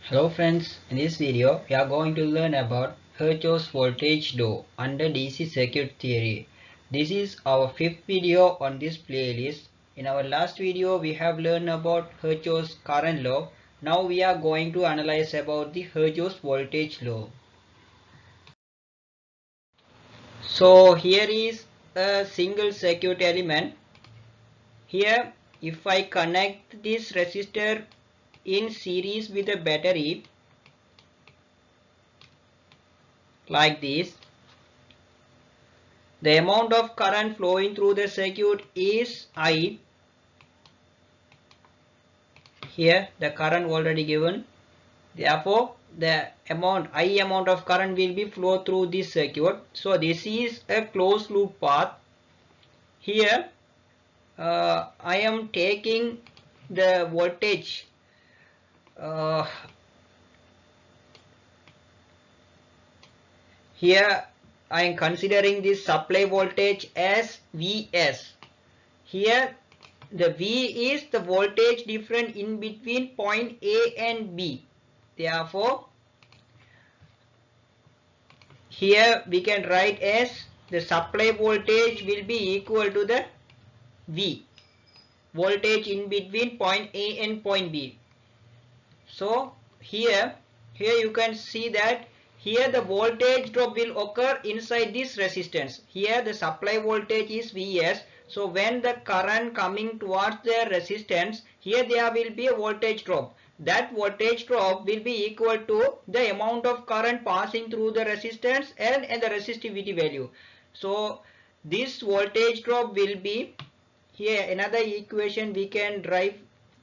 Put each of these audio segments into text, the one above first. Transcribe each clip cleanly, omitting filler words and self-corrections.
Hello friends, in this video we are going to learn about Kirchhoff's voltage law under DC circuit theory. This is our fifth video on this playlist. In our last video we have learned about Kirchhoff's current law. Now we are going to analyze about the Kirchhoff's voltage law. So here is a single circuit element. Here if I connect this resistor in series with a battery like this, the amount of current flowing through the circuit is I. Here the current already given. Therefore the I amount of current will be flow through this circuit. So this is a closed loop path. Here I am taking the voltage here I am considering this supply voltage as Vs. Here the V is the voltage difference in between point A and B. Therefore, here we can write as the supply voltage will be equal to the V, voltage in between point A and point B. So here you can see that here the voltage drop will occur inside this resistance. Here the supply voltage is Vs. So when the current coming towards the resistance, here there will be a voltage drop. That voltage drop will be equal to the amount of current passing through the resistance and the resistivity value. So this voltage drop will be, here another equation we can derive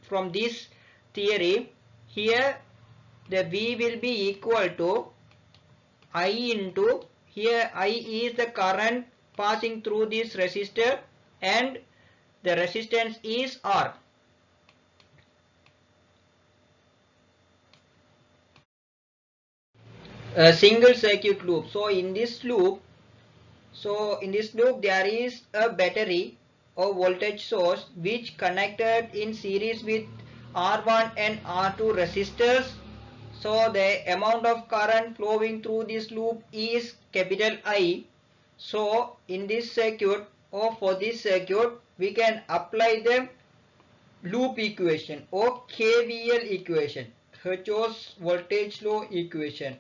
from this theory. Here the V will be equal to I into, here I is the current passing through this resistor and the resistance is R. A single circuit loop. So in this loop there is a battery or voltage source which connected in series with R1 and R2 resistors. So the amount of current flowing through this loop is capital I. So in this circuit or for this circuit we can apply the loop equation or KVL equation, Kirchhoff's voltage law equation.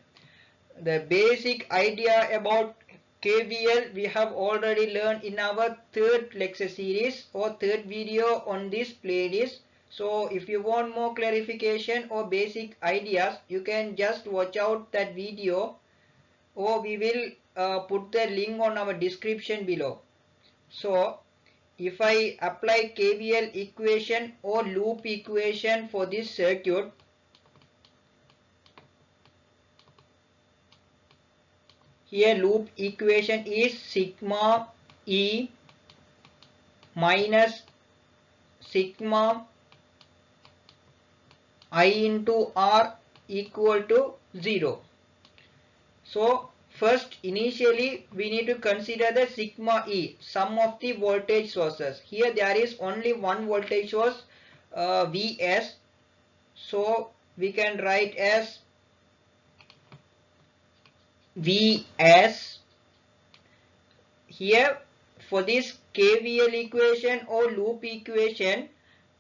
The basic idea about KVL we have already learned in our third lecture series or third video on this playlist. So if you want more clarification or basic ideas, you can just watch out that video, or we will put the link on our description below. So if I apply KVL equation or loop equation for this circuit, here loop equation is sigma E minus sigma I into R equal to 0. So first initially we need to consider the sigma E, sum of the voltage sources. Here there is only one voltage source, Vs. So we can write as Vs. Here for this KVL equation or loop equation,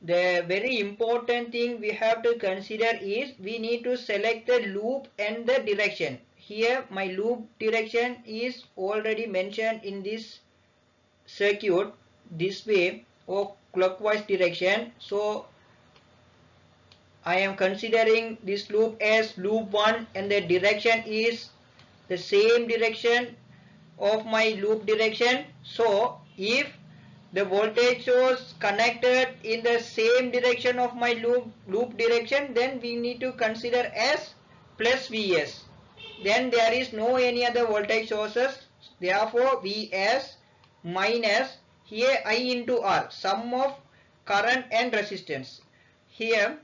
the very important thing we have to consider is we need to select the loop and the direction. Here my loop direction is already mentioned in this circuit this way or clockwise direction. So I am considering this loop as loop 1 and the direction is the same direction of my loop direction. So if the voltage source connected in the same direction of my loop direction, then we need to consider as plus Vs. Then there is no any other voltage sources. Therefore Vs minus, here I into R, sum of current and resistance. Here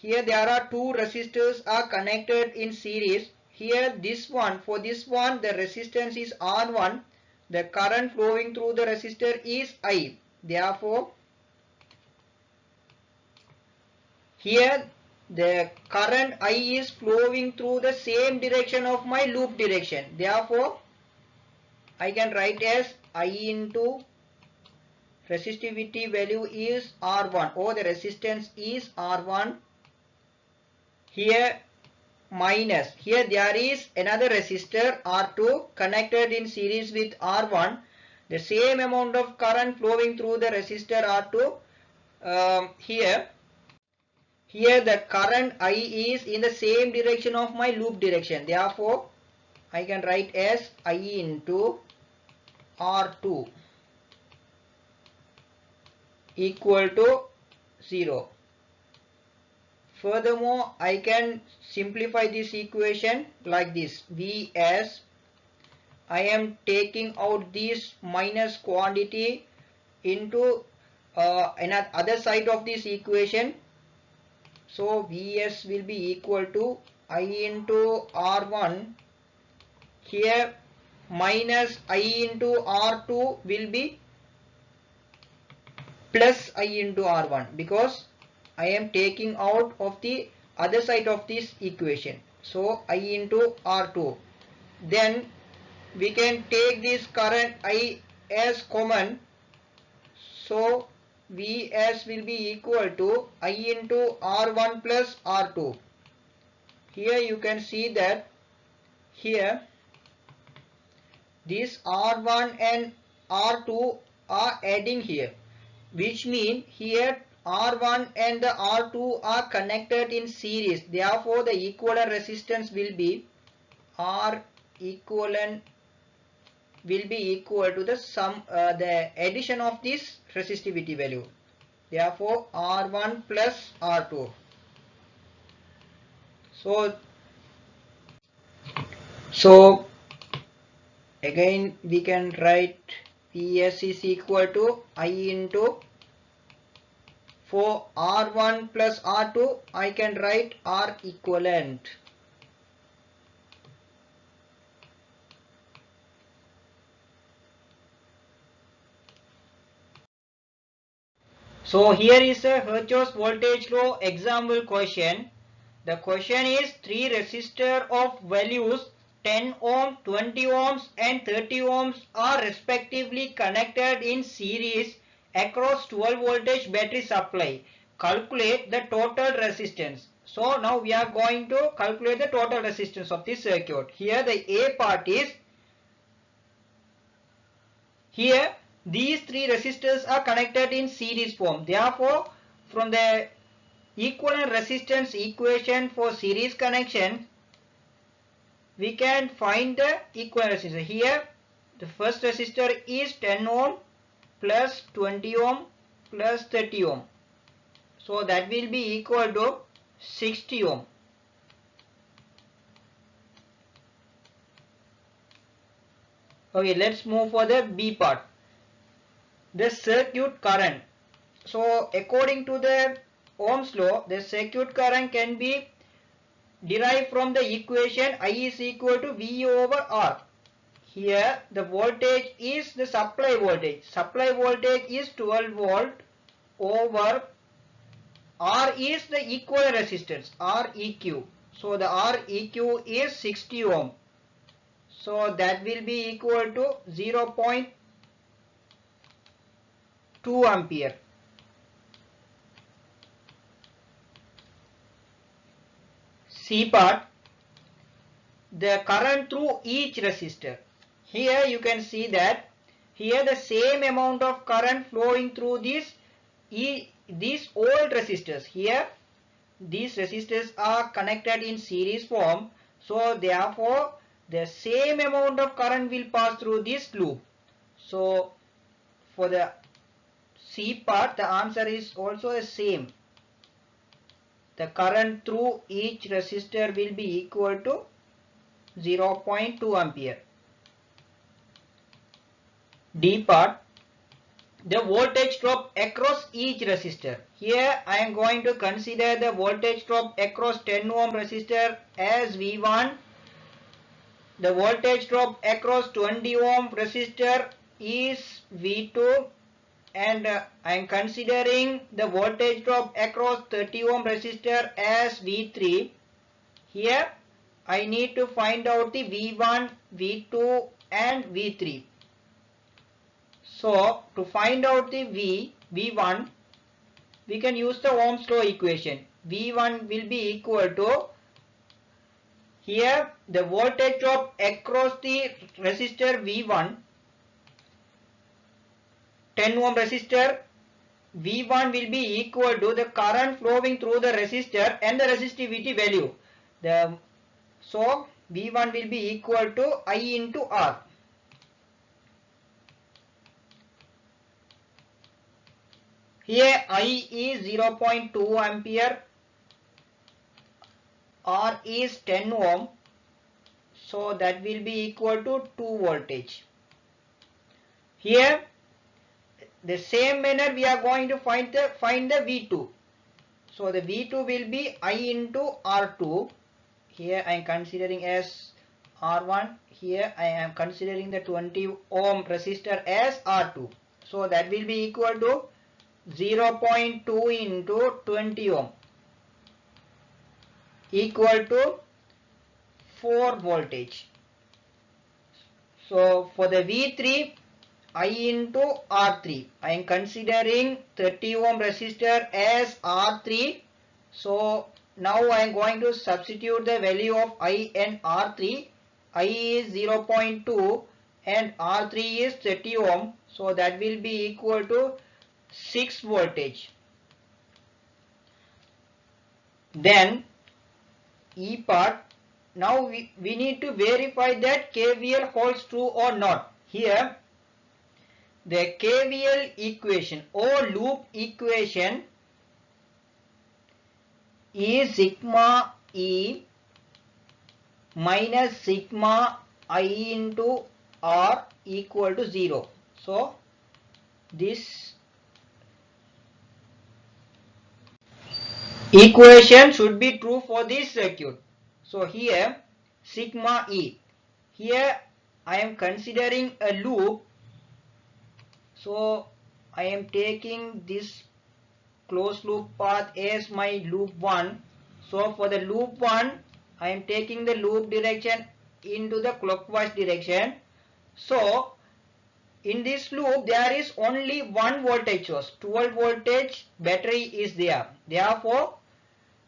there are two resistors are connected in series. Here this one, for this one the resistance is R1, the current flowing through the resistor is I. Therefore here the current I is flowing through the same direction of my loop direction. Therefore, I can write as I into resistivity value is R1, or the resistance is R1. Here minus, here there is another resistor R2 connected in series with R1. The same amount of current flowing through the resistor R2. Here the current I is in the same direction of my loop direction. Therefore, I can write as I into R2 equal to 0. Furthermore, I can simplify this equation like this. V as I am taking out this minus quantity into another other side of this equation. So Vs will be equal to I into R1. Here minus I into R2 will be plus I into R1, because I am taking out of the other side of this equation. So I into R2. Then we can take this current I as common. So Vs will be equal to I into R1 plus R2. Here you can see that here this R1 and R2 are adding here, which means here R1 and the R2 are connected in series. Therefore, the equivalent resistance will be R equivalent will be equal to the sum, the addition of this resistivity value. Therefore, R1 plus R2. So again we can write Vs is equal to I into, for R1 plus R2 I can write R equivalent. So here is a Kirchhoff's voltage law example question. The question is 3 resistors of values 10 ohm, 20 ohms and 30 ohms are respectively connected in series across 12 voltage battery supply. Calculate the total resistance. So now we are going to calculate the total resistance of this circuit. Here the A part is, here these 3 resistors are connected in series form. Therefore, from the equivalent resistance equation for series connection, we can find the equivalent resistor. Here the first resistor is 10 ohm plus 20 ohm plus 30 ohm. So that will be equal to 60 ohm. Okay, let's move for the B part. The circuit current. So according to the Ohm's law, the circuit current can be derived from the equation I is equal to V over R. Here the voltage is the supply voltage. Supply voltage is 12 volt over R is the equivalent resistance, Req. So the Req is 60 ohm. So that will be equal to 0.2 ampere. C part, the current through each resistor. Here you can see that here the same amount of current flowing through these old resistors. Here these resistors are connected in series form. So therefore the same amount of current will pass through this loop. So for the C part, the answer is also the same. The current through each resistor will be equal to 0.2 ampere. D part, the voltage drop across each resistor. Here I am going to consider the voltage drop across 10 ohm resistor as V1. The voltage drop across 20 ohm resistor is V2, and I am considering the voltage drop across 30 ohm resistor as V3. Here I need to find out the V1, V2 and V3. So to find out the V1, we can use the Ohm's law equation. V1 will be equal to, here the voltage drop across the resistor V1, 10 ohm resistor, V1 will be equal to the current flowing through the resistor and the resistivity value. So V1 will be equal to I into R. Here I is 0.2 ampere, R is 10 ohm, so that will be equal to 2 voltage. Here the same manner we are going to find the V2. So the V2 will be I into R2. Here I am considering as R1. Here I am considering the 20 ohm resistor as R2. So that will be equal to 0.2 into 20 ohm equal to 4 voltage. So for the V3, I into R3, I am considering 30 ohm resistor as R3. So now I am going to substitute the value of I and R3. I is 0.2 and R3 is 30 ohm. So that will be equal to 6 voltage. Then E part, now we need to verify that KVL holds true or not. Here the KVL equation or loop equation is sigma E minus sigma I into R equal to 0. So this equation should be true for this circuit. So here sigma E, here I am considering a loop. So I am taking this closed loop path as my loop 1. So for the loop 1, I am taking the loop direction into the clockwise direction. So in this loop there is only one voltage source, 12 voltage battery is there. Therefore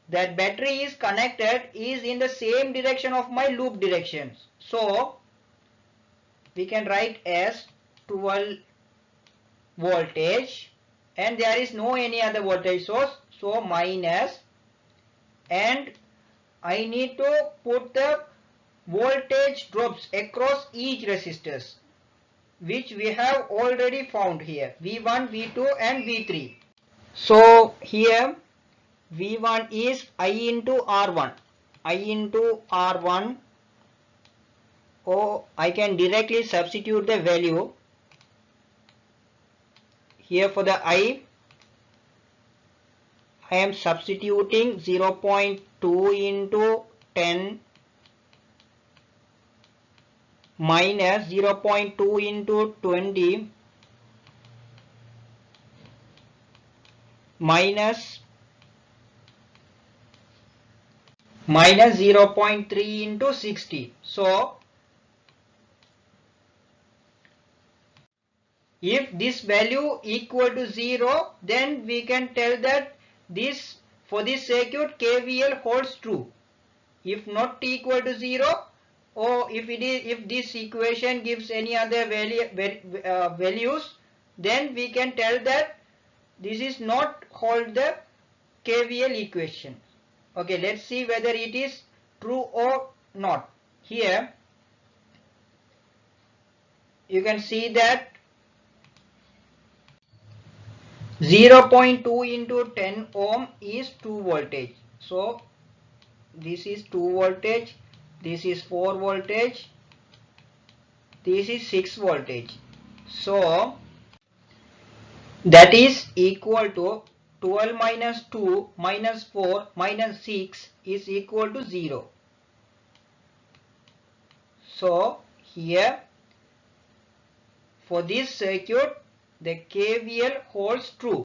that battery is connected is in the same direction of my loop directions. So we can write as 12 voltage and there is no any other voltage source, so minus, and I need to put the voltage drops across each resistors which we have already found here, V1, V2 and V3. So here V1 is I into R1, I into R1, or I can directly substitute the value. Here for the I am substituting 0.2 into 10 minus 0.2 into 20 minus 0.3 into 60. So if this value equal to 0, then we can tell that this, for this circuit KVL holds true. If not equal to 0, or if this equation gives any other values, then we can tell that this is not hold the KVL equation. Okay, let's see whether it is true or not. Here you can see that 0.2 into 10 ohm is 2 voltage. So this is 2 voltage, this is 4 voltage, this is 6 voltage. So that is equal to 12 minus 2 minus 4 minus 6 is equal to 0. So here for this circuit the KVL holds true.